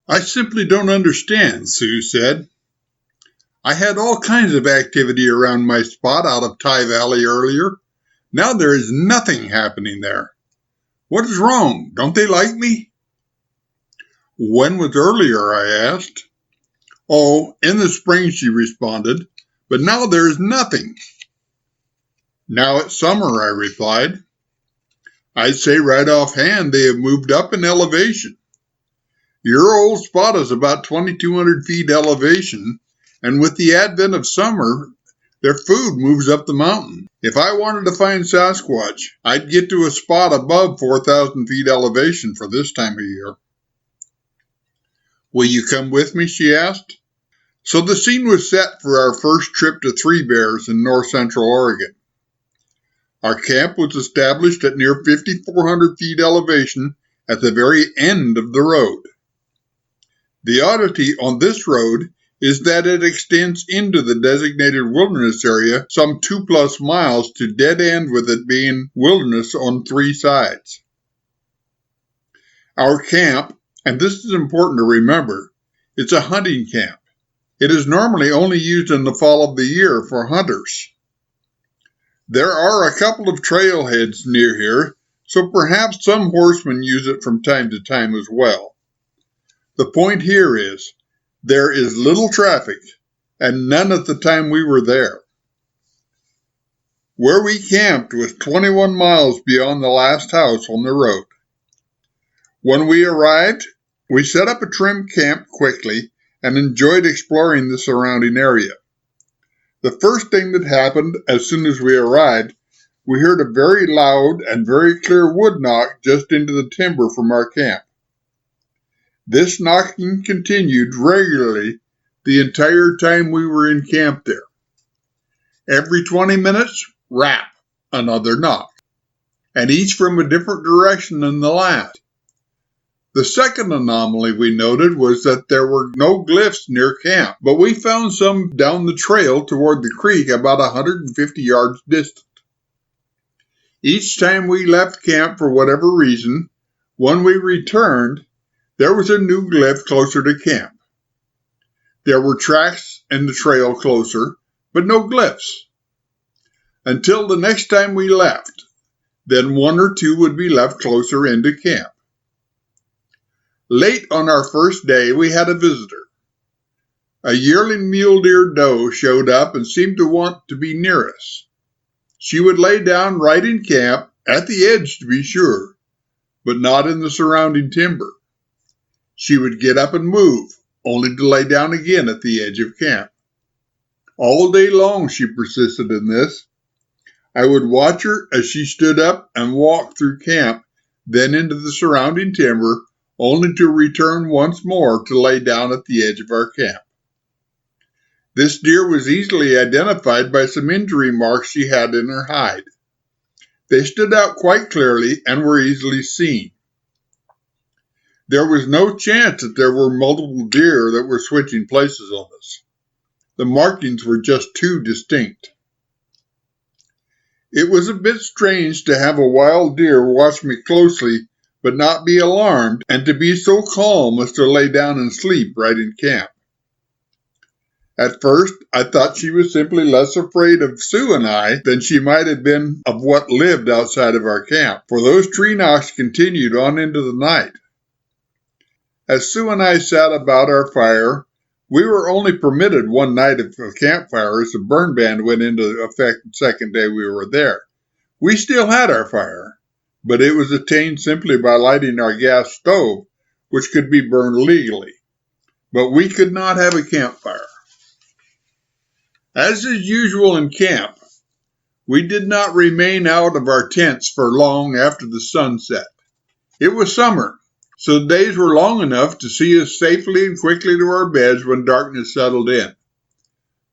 I simply don't understand, Sue said. I had all kinds of activity around my spot out of Tygh Valley earlier. Now there is nothing happening there. What is wrong? Don't they like me? When was earlier? I asked. Oh, in the spring, she responded, but now there is nothing. Now it's summer, I replied. I'd say right offhand they have moved up in elevation. Your old spot is about 2,200 feet elevation, and with the advent of summer, their food moves up the mountain. If I wanted to find Sasquatch, I'd get to a spot above 4,000 feet elevation for this time of year. Will you come with me? She asked. So the scene was set for our first trip to Three Bears in north central Oregon. Our camp was established at near 5,400 feet elevation at the very end of the road. The oddity on this road is that it extends into the designated wilderness area some 2+ miles to dead end, with it being wilderness on 3 sides. Our camp, and this is important to remember, it's a hunting camp. It is normally only used in the fall of the year for hunters. There are a couple of trailheads near here, so perhaps some horsemen use it from time to time as well. The point here is, there is little traffic, and none at the time we were there. Where we camped was 21 miles beyond the last house on the road. When we arrived, we set up a trim camp quickly and enjoyed exploring the surrounding area. The first thing that happened as soon as we arrived, we heard a very loud and very clear wood knock just into the timber from our camp. This knocking continued regularly the entire time we were in camp there. Every 20 minutes, rap, another knock, and each from a different direction than the last. The second anomaly we noted was that there were no glyphs near camp, but we found some down the trail toward the creek about 150 yards distant. Each time we left camp for whatever reason, when we returned, there was a new glyph closer to camp. There were tracks in the trail closer, but no glyphs. Until the next time we left, then 1 or 2 would be left closer into camp. Late on our first day, we had a visitor. A yearling mule deer doe showed up and seemed to want to be near us. She would lay down right in camp, at the edge to be sure, but not in the surrounding timber. She would get up and move, only to lay down again at the edge of camp. All day long she persisted in this. I would watch her as she stood up and walked through camp, then into the surrounding timber, only to return once more to lay down at the edge of our camp. This deer was easily identified by some injury marks she had in her hide. They stood out quite clearly and were easily seen. There was no chance that there were multiple deer that were switching places on us. The markings were just too distinct. It was a bit strange to have a wild deer watch me closely but not be alarmed, and to be so calm as to lay down and sleep right in camp. At first, I thought she was simply less afraid of Sue and I than she might have been of what lived outside of our camp, for those tree knocks continued on into the night. As Sue and I sat about our fire, we were only permitted one night of a campfire as the burn ban went into effect the second day we were there. We still had our fire, but it was attained simply by lighting our gas stove, which could be burned legally. But we could not have a campfire. As is usual in camp, we did not remain out of our tents for long after the sun set. It was summer, so the days were long enough to see us safely and quickly to our beds when darkness settled in.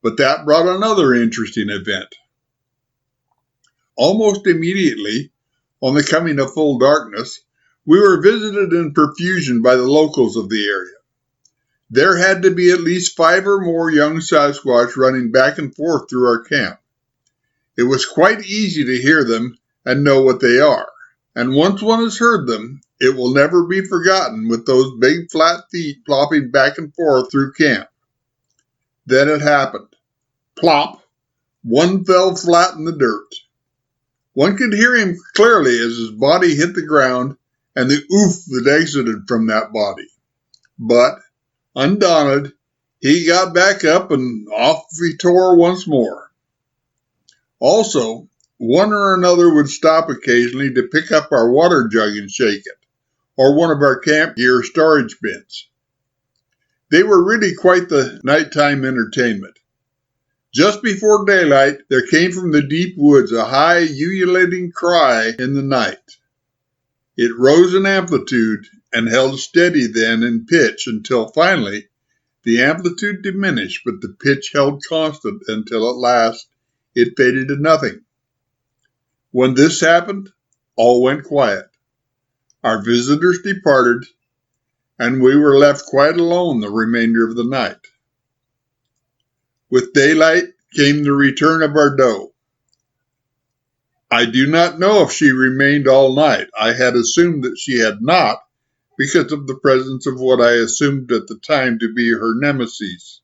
But that brought another interesting event. Almost immediately, on the coming of full darkness, we were visited in profusion by the locals of the area. There had to be at least 5 or more young Sasquatch running back and forth through our camp. It was quite easy to hear them and know what they are. And once one has heard them, it will never be forgotten, with those big flat feet plopping back and forth through camp. Then it happened. Plop! One fell flat in the dirt. One could hear him clearly as his body hit the ground and the oof that exited from that body. But, undaunted, he got back up and off he tore once more. Also, one or another would stop occasionally to pick up our water jug and shake it, or one of our camp gear storage bins. They were really quite the nighttime entertainment. Just before daylight, there came from the deep woods a high, ululating cry in the night. It rose in amplitude and held steady then in pitch until finally the amplitude diminished, but the pitch held constant until at last it faded to nothing. When this happened, all went quiet. Our visitors departed, and we were left quite alone the remainder of the night. With daylight came the return of our doe. I do not know if she remained all night. I had assumed that she had not, because of the presence of what I assumed at the time to be her nemesis.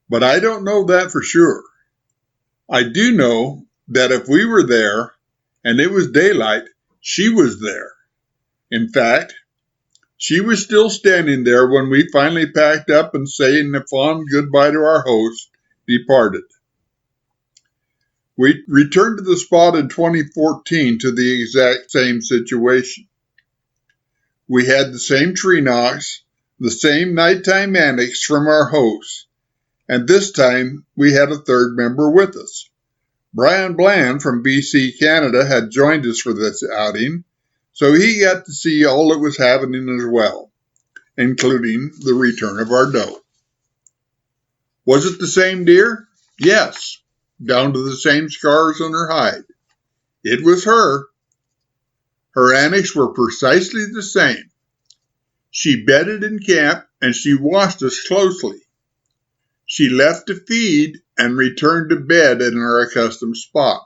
But I don't know that for sure. I do know that if we were there, and it was daylight, she was there. In fact, she was still standing there when we finally packed up and, saying a fond goodbye to our host, departed. We returned to the spot in 2014 to the exact same situation. We had the same tree knocks, the same nighttime antics from our hosts, and this time we had a third member with us. Brian Bland from BC, Canada had joined us for this outing, so he got to see all that was happening as well, including the return of our doe. Was it the same deer? Yes, down to the same scars on her hide. It was her. Her antics were precisely the same. She bedded in camp and she watched us closely. She left to feed and returned to bed in our accustomed spot.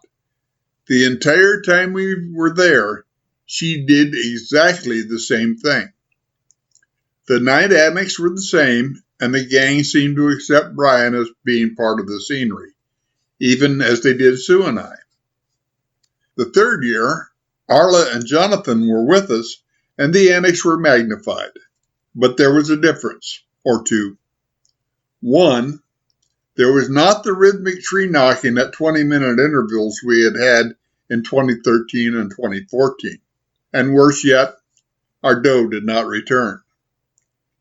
The entire time we were there, she did exactly the same thing. The night antics were the same, and the gang seemed to accept Brian as being part of the scenery, even as they did Sue and I. The third year, Arla and Jonathan were with us, and the antics were magnified. But there was a difference, or two. One, there was not the rhythmic tree knocking at 20-minute intervals we had had in 2013 and 2014. And worse yet, our doe did not return.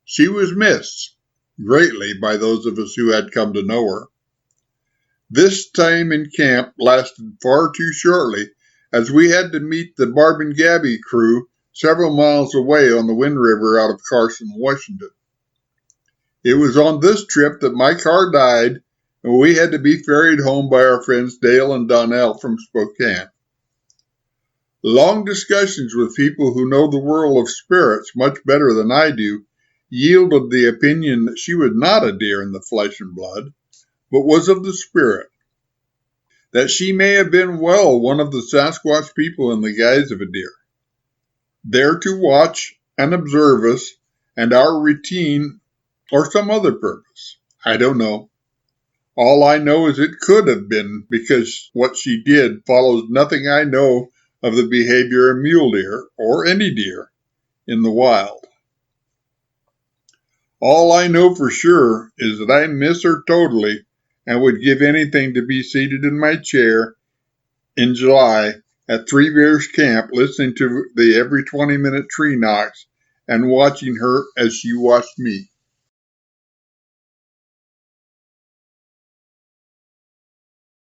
She was missed greatly by those of us who had come to know her. This time in camp lasted far too shortly, as we had to meet the Barb and Gabby crew several miles away on the Wind River out of Carson, Washington. It was on this trip that my car died, and we had to be ferried home by our friends Dale and Donnell from Spokane. Long discussions with people who know the world of spirits much better than I do yielded the opinion that she was not a deer in the flesh and blood, but was of the spirit. That she may have been one of the Sasquatch people in the guise of a deer, there to watch and observe us and our routine, or some other purpose. I don't know. All I know is it could have been, because what she did follows nothing I know of the behavior of mule deer, or any deer, in the wild. All I know for sure is that I miss her totally and would give anything to be seated in my chair in July at Three Bears Camp listening to the every 20-minute tree knocks and watching her as she watched me.